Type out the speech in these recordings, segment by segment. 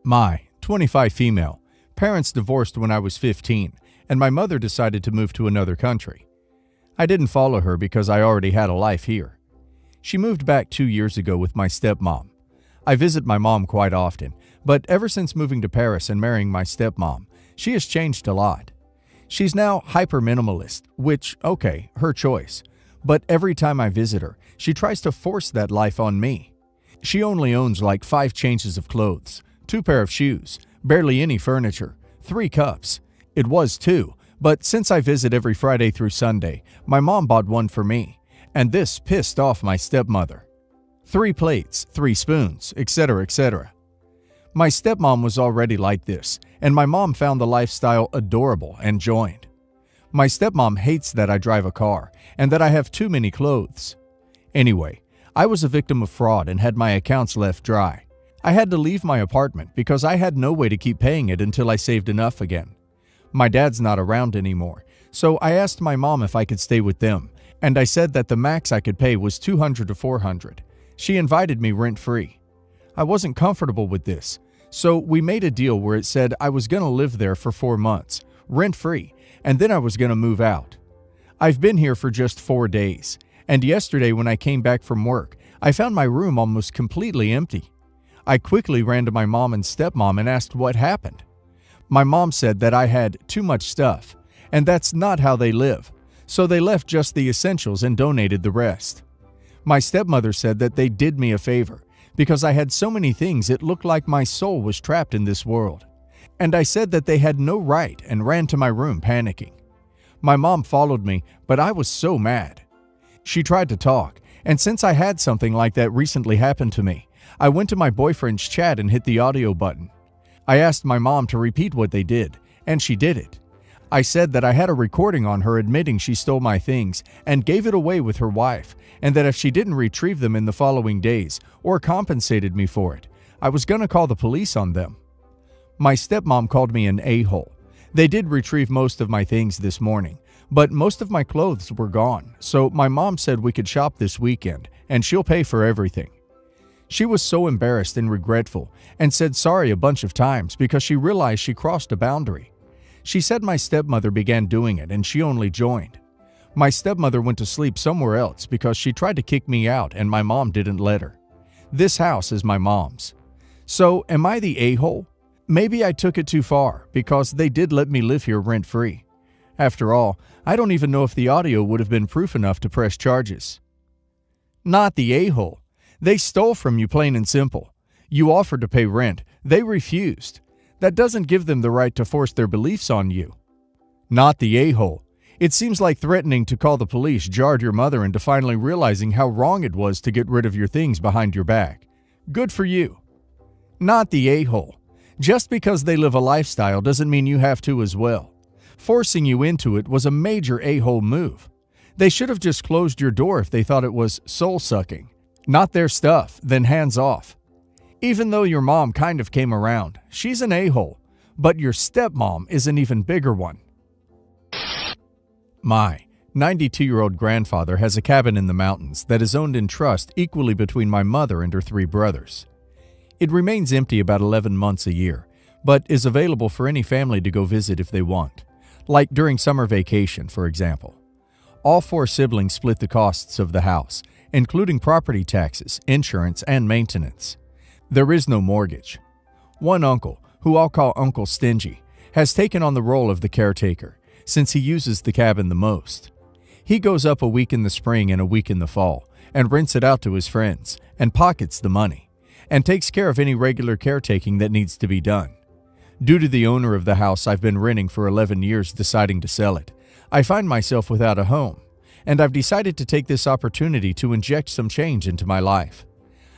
My 25 female. Parents divorced when I was 15, and my mother decided to move to another country. I didn't follow her because I already had a life here. She moved back 2 years ago with my stepmom. I visit my mom quite often, but ever since moving to Paris and marrying my stepmom, she has changed a lot. She's now hyper-minimalist, which, okay, her choice. But every time I visit her, she tries to force that life on me. She only owns like 5 changes of clothes, 2 pair of shoes, barely any furniture, 3 cups. It was 2, but since I visit every Friday through Sunday, my mom bought one for me, and this pissed off my stepmother. 3 plates, 3 spoons, etc., etc. My stepmom was already like this, and my mom found the lifestyle adorable and joined. My stepmom hates that I drive a car and that I have too many clothes. Anyway, I was a victim of fraud and had my accounts left dry. I had to leave my apartment because I had no way to keep paying it until I saved enough again. My dad's not around anymore, so I asked my mom if I could stay with them, and I said that the max I could pay was $200 to $400. She invited me rent-free. I wasn't comfortable with this, so we made a deal where it said I was going to live there for 4 months, rent-free, and then I was going to move out. I've been here for just 4 days, and yesterday when I came back from work, I found my room almost completely empty. I quickly ran to my mom and stepmom and asked what happened. My mom said that I had too much stuff, and that's not how they live, so they left just the essentials and donated the rest. My stepmother said that they did me a favor, because I had so many things it looked like my soul was trapped in this world. And I said that they had no right and ran to my room panicking. My mom followed me, but I was so mad. She tried to talk, and since I had something like that recently happen to me, I went to my boyfriend's chat and hit the audio button. I asked my mom to repeat what they did, and she did it. I said that I had a recording on her admitting she stole my things and gave it away with her wife, and that if she didn't retrieve them in the following days or compensated me for it, I was going to call the police on them. My stepmom called me an a-hole. They did retrieve most of my things this morning, but most of my clothes were gone, so my mom said we could shop this weekend, and she'll pay for everything. She was so embarrassed and regretful and said sorry a bunch of times because she realized she crossed a boundary. She said my stepmother began doing it and she only joined. My stepmother went to sleep somewhere else because she tried to kick me out and my mom didn't let her. This house is my mom's. So am I the a-hole? Maybe I took it too far because they did let me live here rent-free. After all, I don't even know if the audio would have been proof enough to press charges. Not the a-hole. They stole from you plain and simple. You offered to pay rent. They refused. That doesn't give them the right to force their beliefs on you. Not the a-hole. It seems like threatening to call the police jarred your mother into finally realizing how wrong it was to get rid of your things behind your back. Good for you. Not the a-hole. Just because they live a lifestyle doesn't mean you have to as well. Forcing you into it was a major a-hole move. They should have just closed your door if they thought it was soul-sucking. Not their stuff, then hands off. Even though your mom kind of came around, she's an a-hole, but your stepmom is an even bigger one. My 92-year-old grandfather has a cabin in the mountains that is owned in trust equally between my mother and her 3 brothers. It remains empty about 11 months a year, but is available for any family to go visit if they want, like during summer vacation, for example. All 4 siblings split the costs of the house, including property taxes, insurance, and maintenance. There is no mortgage. One uncle, who I'll call Uncle Stingy, has taken on the role of the caretaker, since he uses the cabin the most. He goes up a week in the spring and a week in the fall, and rents it out to his friends, and pockets the money, and takes care of any regular caretaking that needs to be done. Due to the owner of the house I've been renting for 11 years deciding to sell it, I find myself without a home, and I've decided to take this opportunity to inject some change into my life.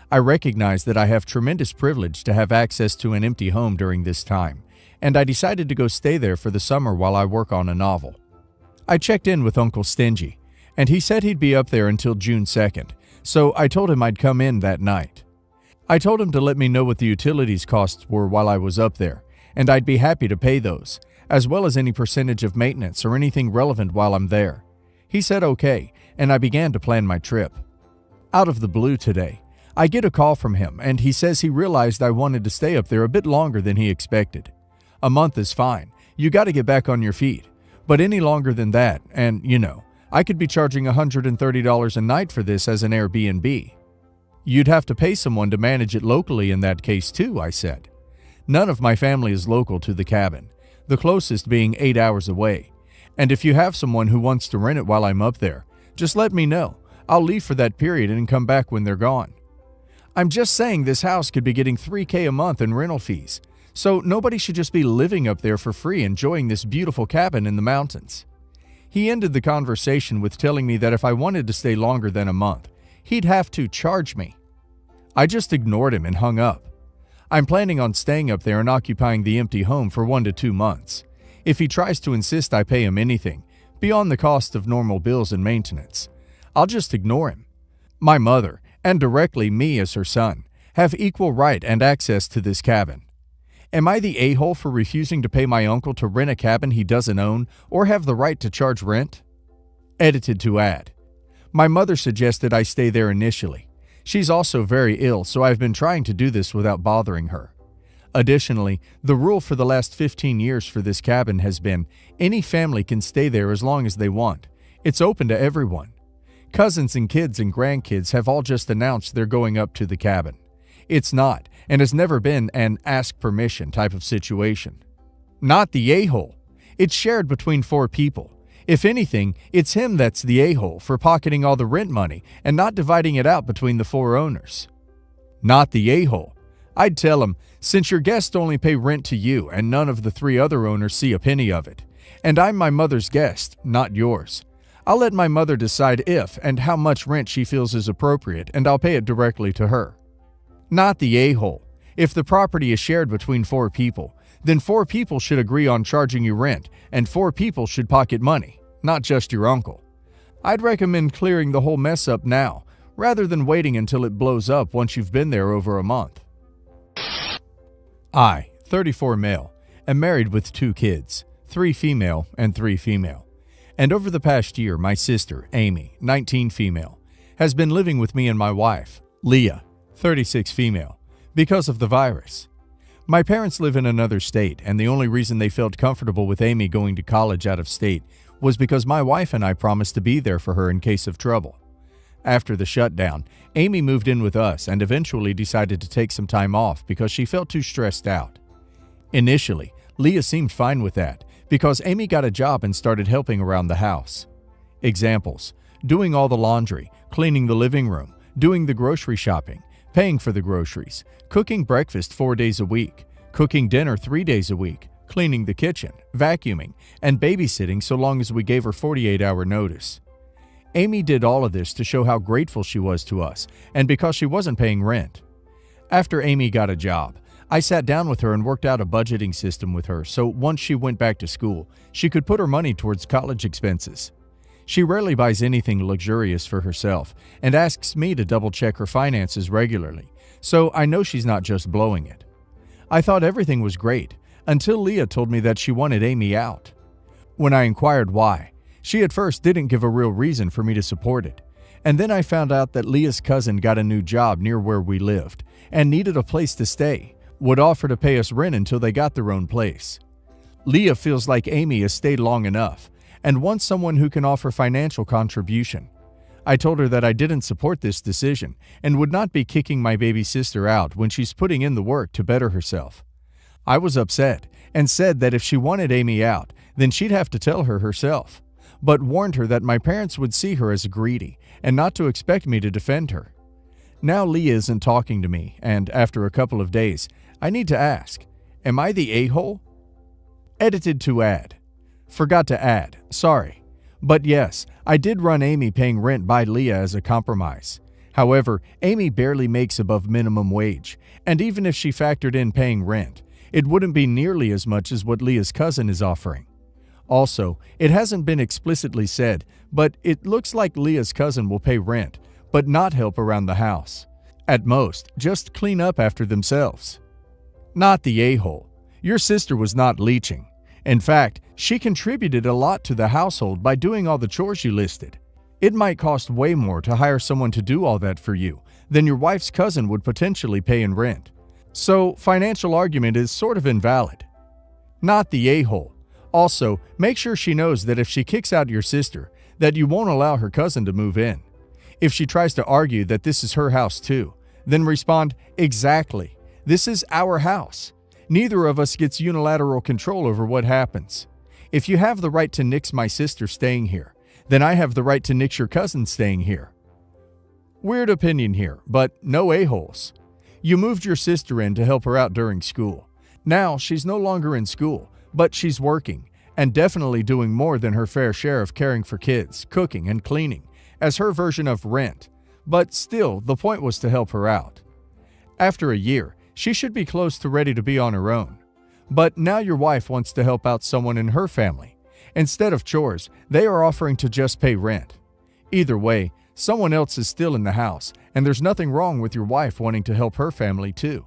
I recognize that I have tremendous privilege to have access to an empty home during this time, and I decided to go stay there for the summer while I work on a novel. I checked in with Uncle Stingy, and he said he'd be up there until June 2nd, so I told him I'd come in that night. I told him to let me know what the utilities costs were while I was up there, and I'd be happy to pay those, as well as any percentage of maintenance or anything relevant while I'm there. He said okay, and I began to plan my trip. Out of the blue today, I get a call from him, and he says he realized I wanted to stay up there a bit longer than he expected. A month is fine. You got to get back on your feet. But any longer than that, and I could be charging $130 a night for this as an Airbnb. You'd have to pay someone to manage it locally in that case too, I said. None of my family is local to the cabin, the closest being 8 hours away. And if you have someone who wants to rent it while I'm up there, just let me know. I'll leave for that period and come back when they're gone. I'm just saying this house could be getting $3,000 a month in rental fees, so nobody should just be living up there for free enjoying this beautiful cabin in the mountains. He ended the conversation with telling me that if I wanted to stay longer than a month, he'd have to charge me. I just ignored him and hung up. I'm planning on staying up there and occupying the empty home for 1 to 2 months. If he tries to insist I pay him anything, beyond the cost of normal bills and maintenance, I'll just ignore him. My mother, and directly me as her son, have equal right and access to this cabin. Am I the a-hole for refusing to pay my uncle to rent a cabin he doesn't own or have the right to charge rent? Edited to add. My mother suggested I stay there initially. She's also very ill, so I've been trying to do this without bothering her. Additionally, the rule for the last 15 years for this cabin has been any family can stay there as long as they want. It's open to everyone. Cousins and kids and grandkids have all just announced they're going up to the cabin. It's not, and has never been, an ask permission type of situation. Not the a-hole. It's shared between 4 people. If anything, it's him that's the a-hole for pocketing all the rent money and not dividing it out between the 4 owners. Not the a-hole. I'd tell him, since your guests only pay rent to you and none of the 3 other owners see a penny of it, and I'm my mother's guest, not yours, I'll let my mother decide if and how much rent she feels is appropriate, and I'll pay it directly to her. Not the a-hole. If the property is shared between 4 people, then 4 people should agree on charging you rent, and 4 people should pocket money, not just your uncle. I'd recommend clearing the whole mess up now, rather than waiting until it blows up once you've been there over a month. I, 34 male, am married with 2 kids, 3 female and 3 female. And over the past year, my sister, Amy, 19 female, has been living with me and my wife, Leah, 36 female, because of the virus. My parents live in another state, and the only reason they felt comfortable with Amy going to college out of state was because my wife and I promised to be there for her in case of trouble. After the shutdown, Amy moved in with us and eventually decided to take some time off because she felt too stressed out. Initially, Leah seemed fine with that because Amy got a job and started helping around the house. Examples: doing all the laundry, cleaning the living room, doing the grocery shopping, paying for the groceries, cooking breakfast 4 days a week, cooking dinner 3 days a week, cleaning the kitchen, vacuuming, and babysitting so long as we gave her 48-hour notice. Amy did all of this to show how grateful she was to us and because she wasn't paying rent. After Amy got a job, I sat down with her and worked out a budgeting system with her so once she went back to school, she could put her money towards college expenses. She rarely buys anything luxurious for herself and asks me to double-check her finances regularly, so I know she's not just blowing it. I thought everything was great until Leah told me that she wanted Amy out. When I inquired why, she at first didn't give a real reason for me to support it, and then I found out that Leah's cousin got a new job near where we lived and needed a place to stay, would offer to pay us rent until they got their own place. Leah feels like Amy has stayed long enough and wants someone who can offer financial contribution. I told her that I didn't support this decision and would not be kicking my baby sister out when she's putting in the work to better herself. I was upset and said that if she wanted Amy out, then she'd have to tell her herself, but warned her that my parents would see her as greedy and not to expect me to defend her. Now Leah isn't talking to me, and after a couple of days, I need to ask, am I the a-hole? Edited to add. Forgot to add, sorry. But yes, I did run Amy paying rent by Leah as a compromise. However, Amy barely makes above minimum wage, and even if she factored in paying rent, it wouldn't be nearly as much as what Leah's cousin is offering. Also, it hasn't been explicitly said, but it looks like Leah's cousin will pay rent, but not help around the house. At most, just clean up after themselves. Not the a-hole. Your sister was not leeching. In fact, she contributed a lot to the household by doing all the chores you listed. It might cost way more to hire someone to do all that for you then your wife's cousin would potentially pay in rent. So, financial argument is sort of invalid. Not the a-hole. Also, make sure she knows that if she kicks out your sister, that you won't allow her cousin to move in. If she tries to argue that this is her house too, then respond, "Exactly. This is our house. Neither of us gets unilateral control over what happens. If you have the right to nix my sister staying here, then I have the right to nix your cousin staying here." Weird opinion here, but no a-holes. You moved your sister in to help her out during school. Now she's no longer in school, but she's working, and definitely doing more than her fair share of caring for kids, cooking, and cleaning, as her version of rent. But still, the point was to help her out. After a year, she should be close to ready to be on her own. But now your wife wants to help out someone in her family. Instead of chores, they are offering to just pay rent. Either way, someone else is still in the house, and there's nothing wrong with your wife wanting to help her family too.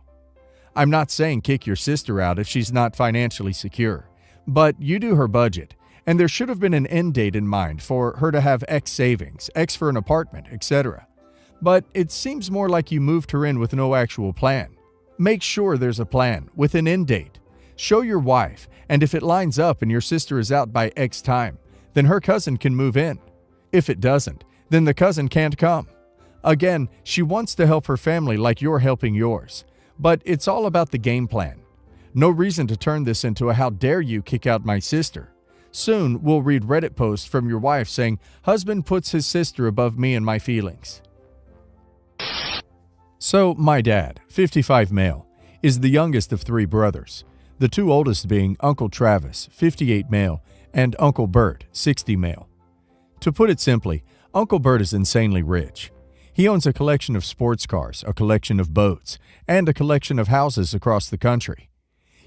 I'm not saying kick your sister out if she's not financially secure, but you do her budget, and there should have been an end date in mind for her to have X savings, X for an apartment, etc. But it seems more like you moved her in with no actual plan. Make sure there's a plan with an end date. Show your wife, and if it lines up and your sister is out by X time, then her cousin can move in. If it doesn't, then the cousin can't come. Again, she wants to help her family like you're helping yours. But it's all about the game plan. No reason to turn this into a "how dare you kick out my sister." Soon we'll read Reddit posts from your wife saying, "Husband puts his sister above me and my feelings." So, my dad, 55 male, is the youngest of 3 brothers, the 2 oldest being Uncle Travis, 58 male, and Uncle Bert, 60 male. To put it simply, Uncle Bert is insanely rich. He owns a collection of sports cars, a collection of boats, and a collection of houses across the country.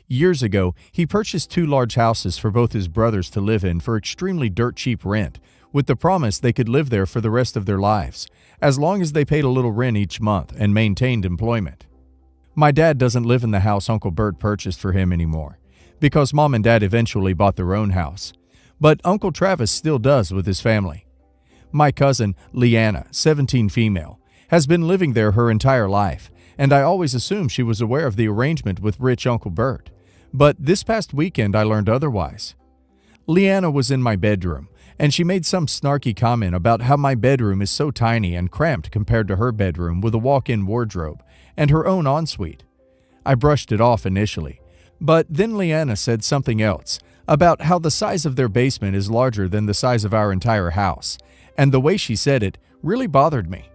Years ago, he purchased 2 large houses for both his brothers to live in for extremely dirt cheap rent, with the promise they could live there for the rest of their lives, as long as they paid a little rent each month and maintained employment. My dad doesn't live in the house Uncle Bert purchased for him anymore, because Mom and Dad eventually bought their own house. But Uncle Travis still does with his family. My cousin, Leanna, 17 female, has been living there her entire life, and I always assumed she was aware of the arrangement with rich Uncle Bert. But this past weekend I learned otherwise. Leanna was in my bedroom, and she made some snarky comment about how my bedroom is so tiny and cramped compared to her bedroom with a walk-in wardrobe and her own ensuite. I brushed it off initially, but then Leanna said something else about how the size of their basement is larger than the size of our entire house, and the way she said it really bothered me.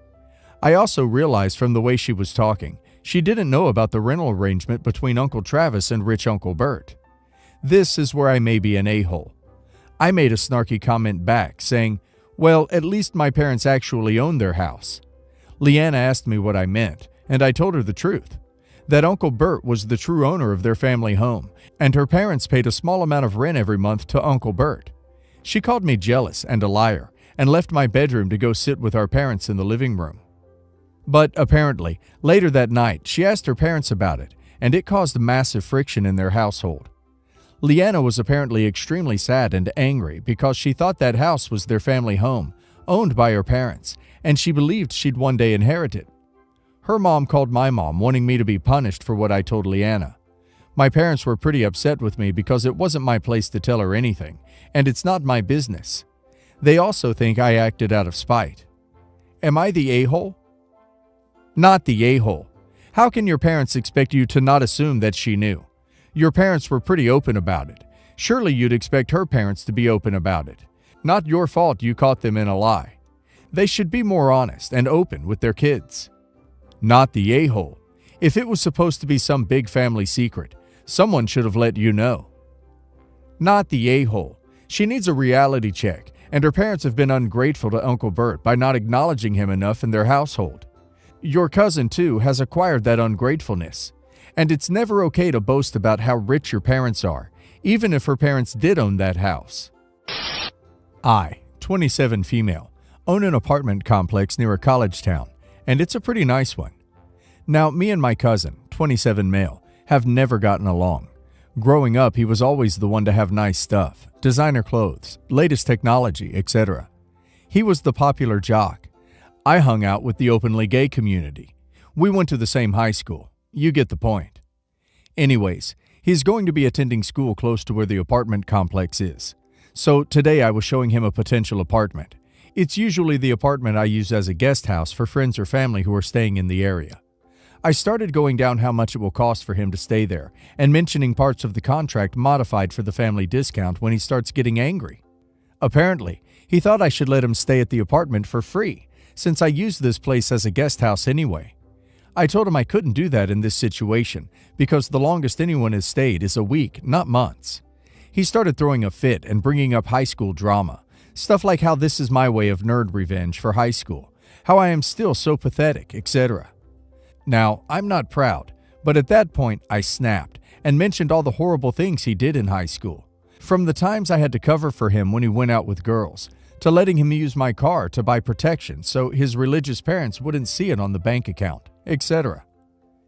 I also realized from the way she was talking, she didn't know about the rental arrangement between Uncle Travis and rich Uncle Bert. This is where I may be an a-hole. I made a snarky comment back, saying, "Well, at least my parents actually own their house." Leanna asked me what I meant, and I told her the truth, that Uncle Bert was the true owner of their family home, and her parents paid a small amount of rent every month to Uncle Bert. She called me jealous and a liar, and left my bedroom to go sit with our parents in the living room. But apparently, later that night, she asked her parents about it, and it caused massive friction in their household. Leanna was apparently extremely sad and angry because she thought that house was their family home, owned by her parents, and she believed she'd one day inherit it. Her mom called my mom, wanting me to be punished for what I told Leanna. My parents were pretty upset with me because it wasn't my place to tell her anything, and it's not my business. They also think I acted out of spite. Am I the a-hole? Not the a-hole. How can your parents expect you to not assume that she knew? Your parents were pretty open about it. Surely you'd expect her parents to be open about it. Not your fault you caught them in a lie. They should be more honest and open with their kids. Not the a-hole. If it was supposed to be some big family secret, someone should have let you know. Not the a-hole. She needs a reality check, and her parents have been ungrateful to Uncle Bert by not acknowledging him enough in their household. Your cousin, too, has acquired that ungratefulness. And it's never okay to boast about how rich your parents are, even if her parents did own that house. I, 27 female, own an apartment complex near a college town, and it's a pretty nice one. Now, me and my cousin, 27 male, have never gotten along. Growing up, he was always the one to have nice stuff, designer clothes, latest technology, etc. He was the popular jock. I hung out with the openly gay community. We went to the same high school. You get the point. Anyways, he's going to be attending school close to where the apartment complex is. So today I was showing him a potential apartment. It's usually the apartment I use as a guest house for friends or family who are staying in the area. I started going down how much it will cost for him to stay there and mentioning parts of the contract modified for the family discount when he starts getting angry. Apparently, he thought I should let him stay at the apartment for free since I use this place as a guest house anyway. I told him I couldn't do that in this situation because the longest anyone has stayed is a week, not months. He started throwing a fit and bringing up high school drama, stuff like how this is my way of nerd revenge for high school, how I am still so pathetic, etc. Now, I'm not proud, but at that point I snapped and mentioned all the horrible things he did in high school. From the times I had to cover for him when he went out with girls, to letting him use my car to buy protection so his religious parents wouldn't see it on the bank account, etc.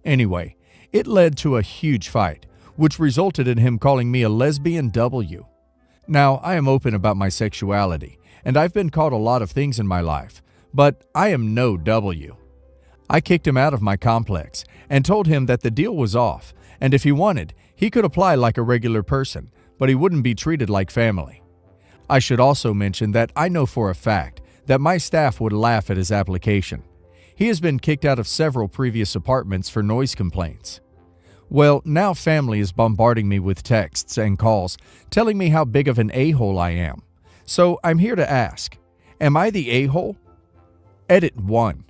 Anyway, it led to a huge fight, which resulted in him calling me a lesbian W. Now, I am open about my sexuality, and I've been called a lot of things in my life, but I am no W. I kicked him out of my complex and told him that the deal was off, and if he wanted, he could apply like a regular person, but he wouldn't be treated like family. I should also mention that I know for a fact that my staff would laugh at his application. He has been kicked out of several previous apartments for noise complaints. Well, now family is bombarding me with texts and calls telling me how big of an a-hole I am. So I'm here to ask, am I the a-hole? Edit 1.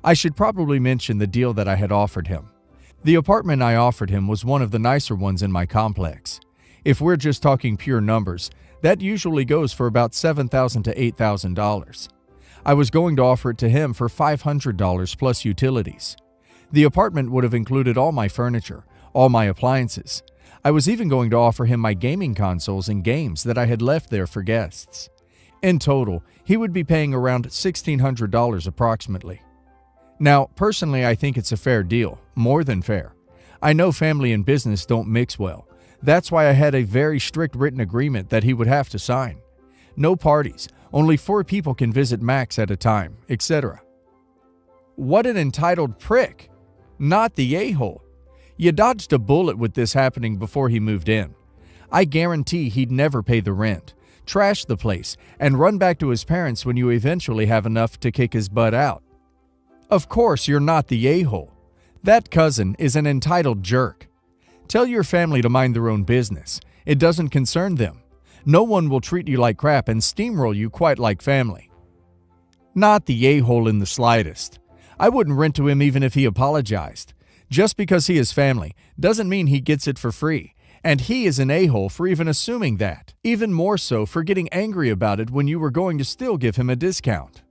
I should probably mention the deal that I had offered him. The apartment I offered him was one of the nicer ones in my complex. If we're just talking pure numbers, that usually goes for about $7,000 to $8,000. I was going to offer it to him for $500 plus utilities. The apartment would have included all my furniture, all my appliances. I was even going to offer him my gaming consoles and games that I had left there for guests. In total, he would be paying around $1,600 approximately. Now, personally, I think it's a fair deal, more than fair. I know family and business don't mix well. That's why I had a very strict written agreement that he would have to sign. No parties, only 4 people can visit max at a time, etc. What an entitled prick! Not the a-hole. You dodged a bullet with this happening before he moved in. I guarantee he'd never pay the rent, trash the place, and run back to his parents when you eventually have enough to kick his butt out. Of course you're not the a-hole. That cousin is an entitled jerk. Tell your family to mind their own business. It doesn't concern them. No one will treat you like crap and steamroll you quite like family. Not the a-hole in the slightest. I wouldn't rent to him even if he apologized. Just because he is family doesn't mean he gets it for free, and he is an a-hole for even assuming that. Even more so for getting angry about it when you were going to still give him a discount.